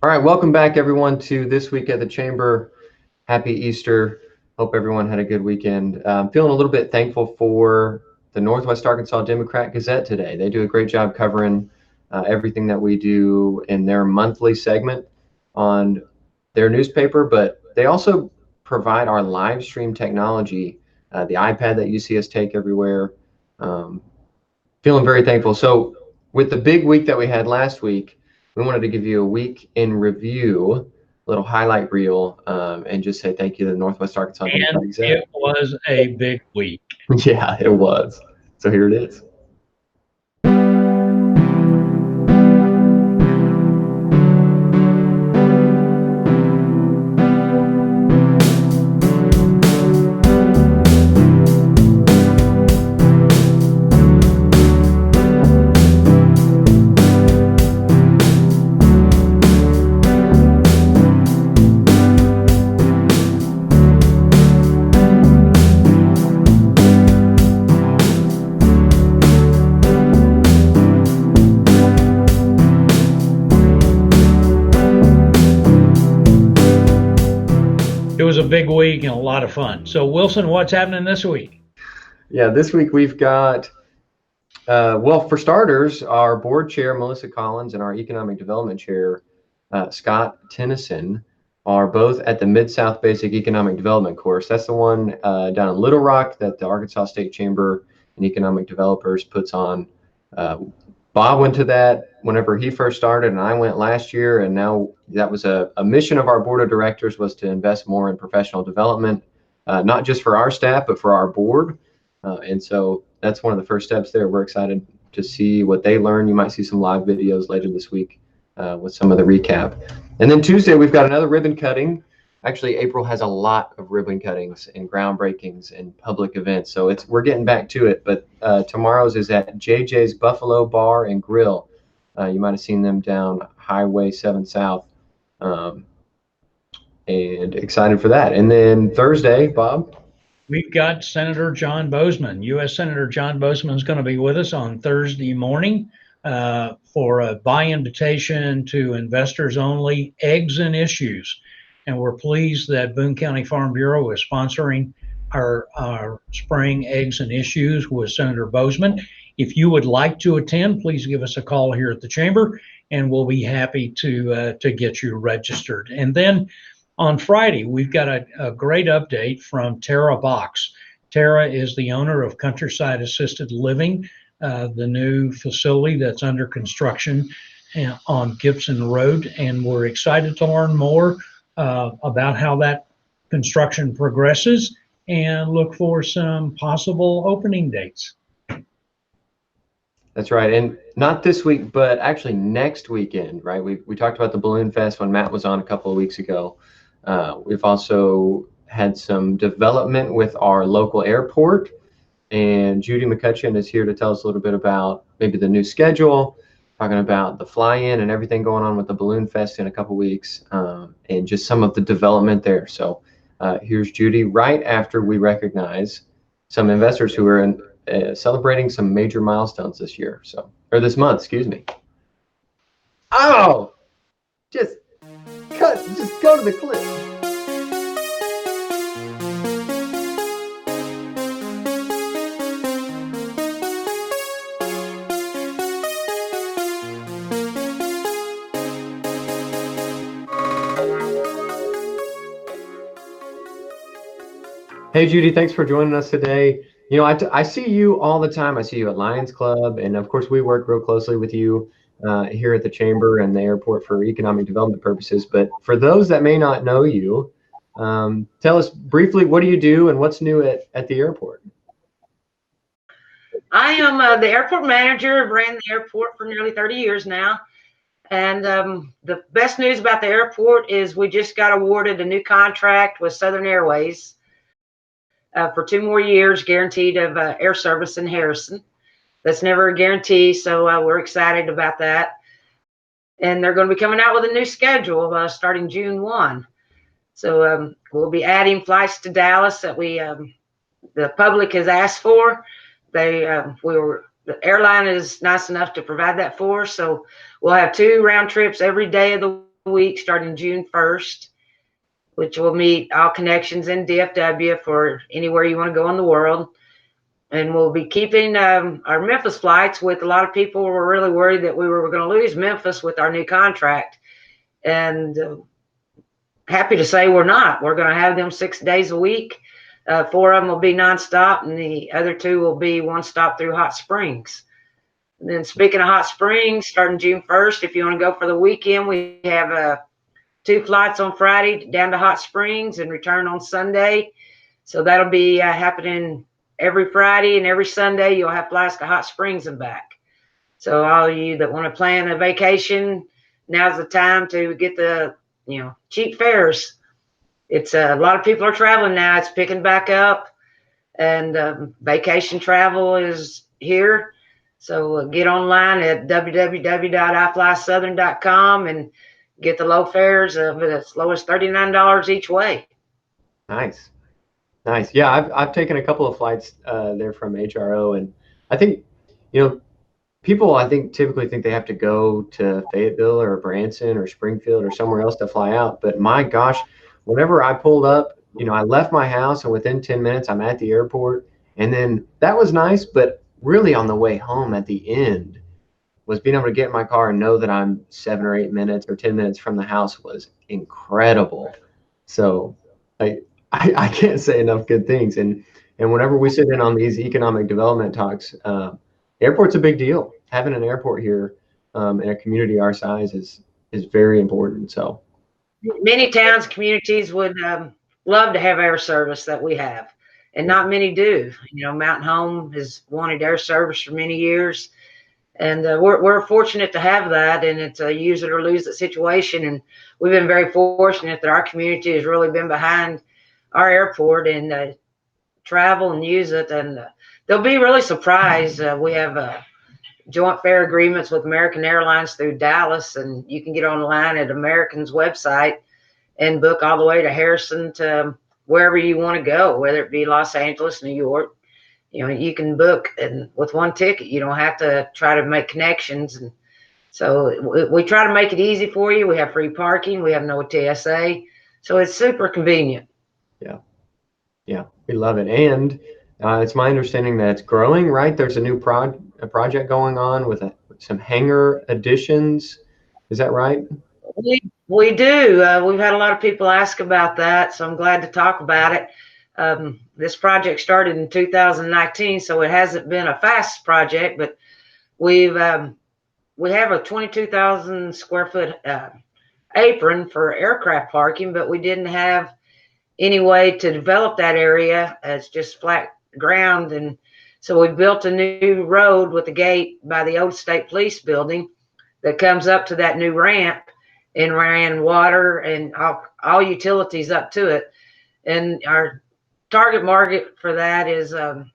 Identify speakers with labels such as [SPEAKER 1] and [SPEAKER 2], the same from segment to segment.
[SPEAKER 1] All right, welcome back everyone to This Week at the Chamber. Happy Easter. Hope everyone had a good weekend. Feeling a little bit thankful for the Northwest Arkansas Democrat Gazette today. They do a great job covering everything that we do in their monthly segment on their newspaper, but they also provide our live stream technology, the iPad that you see us take everywhere. Um, Feeling very thankful. So with the big week that we had last week, we wanted to give you a week in review, a little highlight reel, and just say thank you to the Northwest Arkansas
[SPEAKER 2] And
[SPEAKER 1] Democratic Senate.
[SPEAKER 2] it was a big week.
[SPEAKER 1] Yeah, it was. So here it is.
[SPEAKER 2] It was a big week and a lot of fun. So, Wilson, what's happening this week?
[SPEAKER 1] Yeah, this week we've got, well, for starters, our board chair, Melissa Collins, and our economic development chair, Scott Tennyson, are both at the Mid-South Basic Economic Development course. That's the one down in Little Rock that the Arkansas State Chamber and Economic Developers puts on. Bob went to that whenever he first started, and I went last year, and now that was a mission of our board of directors, was to invest more in professional development, not just for our staff, but for our board. And so that's one of the first steps there. We're excited to see what they learn. You might see some live videos later this week with some of the recap. And then Tuesday, we've got another ribbon cutting. Actually, April has a lot of ribbon cuttings and groundbreakings and public events. So we're getting back to it. But tomorrow's is at JJ's Buffalo Bar and Grill. You might have seen them down Highway 7 South. And excited for that. And then Thursday, Bob.
[SPEAKER 2] We've got Senator John Bozeman. U.S. Senator John Bozeman is going to be with us on Thursday morning for a by invitation to investors only, Eggs and Issues. And we're pleased that Boone County Farm Bureau is sponsoring our spring Eggs and Issues with Senator Bozeman. If you would like to attend, please give us a call here at the Chamber, and we'll be happy to get you registered. And then on Friday, we've got a great update from Tara Box. Tara is the owner of Countryside Assisted Living, the new facility that's under construction on Gibson Road, and we're excited to learn more about how that construction progresses and look for some possible opening dates.
[SPEAKER 1] That's right. And not this week, but actually next weekend, right? We talked about the Balloon Fest when Matt was on a couple of weeks ago. We've also had some development with our local airport, and Judy McCutcheon is here to tell us a little bit about maybe the new schedule, talking about the fly-in and everything going on with the Balloon Fest in a couple weeks, and just some of the development there. So here's Judy right after we recognize some investors who are celebrating some major milestones this year, or this month, excuse me. Oh, just go to the clip. Hey, Judy, thanks for joining us today. You know, I see you all the time. I see you at Lions Club, and of course, we work real closely with you here at the Chamber and the airport for economic development purposes. But for those that may not know you, tell us briefly, what do you do and what's new at the airport?
[SPEAKER 3] I am the airport manager. I've ran the airport for nearly 30 years now. And the best news about the airport is we just got awarded a new contract with Southern Airways for 2 more years, guaranteed of air service in Harrison. That's never a guarantee, so we're excited about that. And they're going to be coming out with a new schedule starting June 1. So we'll be adding flights to Dallas that the public has asked for. The airline is nice enough to provide that for us. So we'll have 2 round trips every day of the week starting June 1st, which will meet all connections in DFW for anywhere you want to go in the world. And we'll be keeping our Memphis flights. With a lot of people were really worried that we were going to lose Memphis with our new contract. And happy to say we're not. We're going to have them 6 days a week. 4 of them will be nonstop, and the other 2 will be one stop through Hot Springs. And then speaking of Hot Springs, starting June 1st, if you want to go for the weekend, we have 2 flights on Friday down to Hot Springs and return on Sunday. So that'll be happening every Friday, and every Sunday you'll have flights to Hot Springs and back. So all of you that want to plan a vacation, now's the time to get the cheap fares. It's a lot of people are traveling now. It's picking back up, and vacation travel is here. So get online at www.iflysouthern.com and get the low fares of as low as $39 each way.
[SPEAKER 1] Nice. Nice. Yeah, I've taken a couple of flights there from HRO, and I think, people I think typically think they have to go to Fayetteville or Branson or Springfield or somewhere else to fly out. But my gosh, whenever I pulled up, I left my house and within 10 minutes I'm at the airport. And then that was nice, but really on the way home at the end was being able to get in my car and know that I'm 7 or 8 minutes or 10 minutes from the house was incredible. So I can't say enough good things. And whenever we sit in on these economic development talks, airport's a big deal. Having an airport here in a community our size is very important. So
[SPEAKER 3] many towns, communities would love to have air service that we have, and not many do. Mountain Home has wanted air service for many years, and we're fortunate to have that. And it's a use it or lose it situation. And we've been very fortunate that our community has really been behind our airport and travel and use it. And they'll be really surprised. We have joint fare agreements with American Airlines through Dallas, and you can get online at American's website and book all the way to Harrison to wherever you want to go, whether it be Los Angeles, New York. You can book, and with one ticket, you don't have to try to make connections. And so we try to make it easy for you. We have free parking. We have no TSA. So it's super convenient.
[SPEAKER 1] Yeah, we love it. And it's my understanding that it's growing, right? There's a new project going on with some hangar additions. Is that right?
[SPEAKER 3] We do. We've had a lot of people ask about that, so I'm glad to talk about it. This project started in 2019, so it hasn't been a fast project, but we have a 22,000 square foot apron for aircraft parking, but we didn't have any way to develop that area as just flat ground. And so we built a new road with a gate by the old state police building that comes up to that new ramp, and ran water and all utilities up to it. And our target market for that is to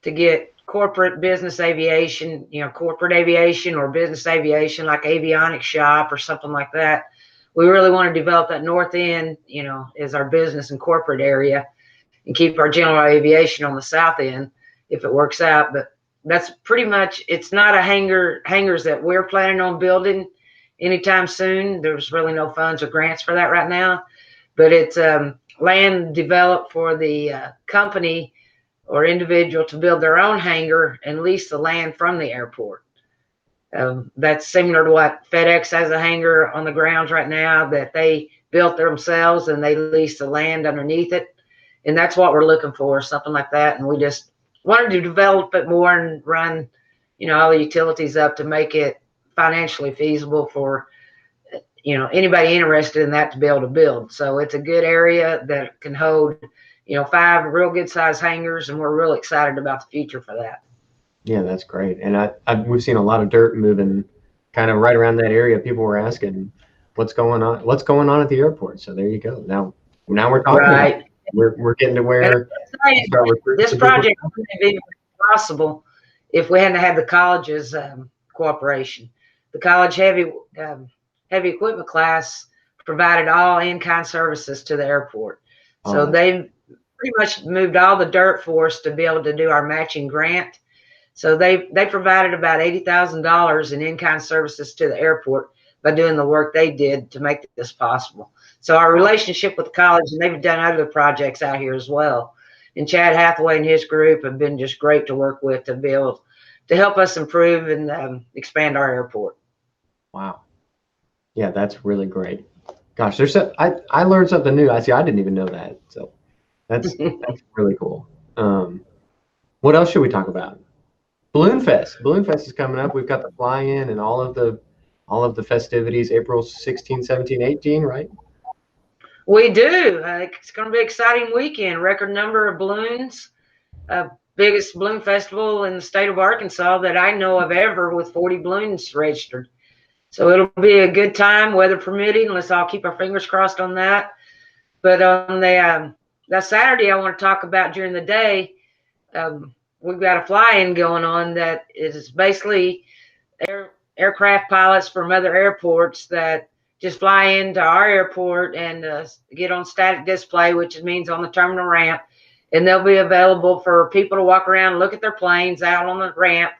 [SPEAKER 3] get corporate business aviation, corporate aviation or business aviation like avionics shop or something like that. We really want to develop that north end, as our business and corporate area, and keep our general aviation on the south end if it works out. But that's pretty much, it's not a hangars that we're planning on building anytime soon. There's really no funds or grants for that right now, but it's land developed for the company or individual to build their own hangar and lease the land from the airport. That's similar to what FedEx has a hangar on the grounds right now that they built themselves, and they lease the land underneath it. And that's what we're looking for, something like that. And we just wanted to develop it more and run, all the utilities up to make it financially feasible for, anybody interested in that to be able to build. So it's a good area that can hold, 5 real good size hangars, and we're really excited about the future for that.
[SPEAKER 1] Yeah, that's great. And we've seen a lot of dirt moving kind of right around that area. People were asking what's going on at the airport. So there you go. Now we're talking
[SPEAKER 3] right.
[SPEAKER 1] about it. We're getting to where
[SPEAKER 3] this project wouldn't be possible if we hadn't had the college's cooperation. The college heavy equipment class provided all in-kind services to the airport. So they pretty much moved all the dirt for us to be able to do our matching grant. So they provided about $80,000 in in-kind services to the airport. by doing the work they did to make this possible. So our relationship with the college, and they've done other projects out here as well. And Chad Hathaway and his group have been just great to work with to be able to help us improve and expand our airport.
[SPEAKER 1] Wow. Yeah, that's really great. Gosh, I learned something new. I didn't even know that. So that's really cool. What else should we talk about? Balloon Fest. Balloon Fest is coming up. We've got the fly-in and all of the festivities, April 16, 17, 18, right?
[SPEAKER 3] We do. It's going to be an exciting weekend. Record number of balloons. Biggest balloon festival in the state of Arkansas that I know of ever, with 40 balloons registered. So it'll be a good time, weather permitting. Let's all keep our fingers crossed on that. But on that Saturday, I want to talk about during the day, we've got a fly-in going on that is basically aircraft pilots from other airports that just fly into our airport and get on static display, which means on the terminal ramp. And they'll be available for people to walk around and look at their planes out on the ramp,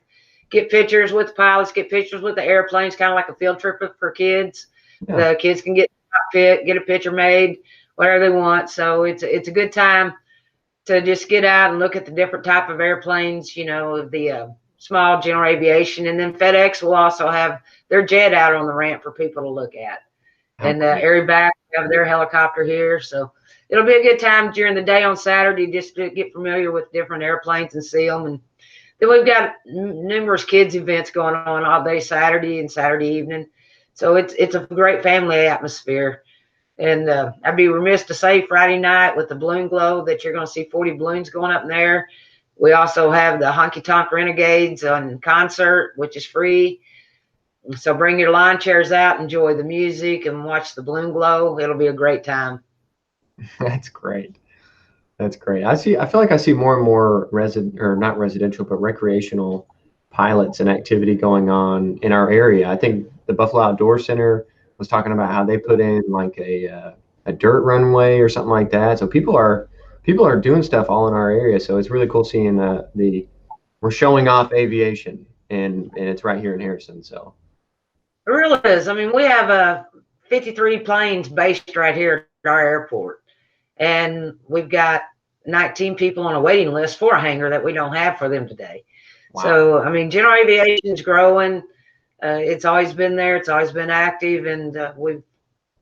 [SPEAKER 3] get pictures with the pilots, get pictures with the airplanes, kind of like a field trip for kids. Yeah. The kids can get a picture made, whatever they want. So it's a good time to just get out and look at the different type of airplanes, the small general aviation. And then FedEx will also have their jet out on the ramp for people to look at. And Airyback have their helicopter here. So it'll be a good time during the day on Saturday just to get familiar with different airplanes and see them. And then we've got numerous kids events going on all day Saturday and Saturday evening. So it's a great family atmosphere. And I'd be remiss to say Friday night with the balloon glow that you're going to see 40 balloons going up in there. We also have the Honky Tonk Renegades on concert, which is free. So bring your lawn chairs out, enjoy the music, and watch the balloon glow. It'll be a great time.
[SPEAKER 1] That's great. That's great. I feel like I see more and more not residential, but recreational pilots and activity going on in our area. I think the Buffalo Outdoor Center was talking about how they put in like a dirt runway or something like that. So people are doing stuff all in our area. So it's really cool seeing we're showing off aviation and it's right here in Harrison. So
[SPEAKER 3] it really is. I mean, we have 53 planes based right here at our airport, and we've got 19 people on a waiting list for a hangar that we don't have for them today. Wow. So, I mean, general aviation is growing. It's always been there. It's always been active, and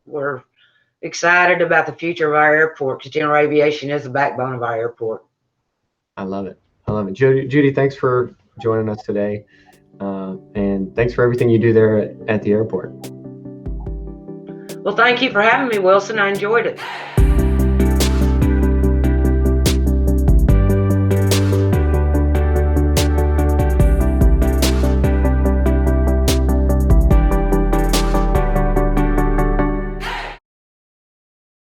[SPEAKER 3] we're excited about the future of our airport because general aviation is the backbone of our airport.
[SPEAKER 1] I love it. I love it. Judy, thanks for joining us today, and thanks for everything you do there at the airport.
[SPEAKER 3] Well, thank you for having me, Wilson. I enjoyed it.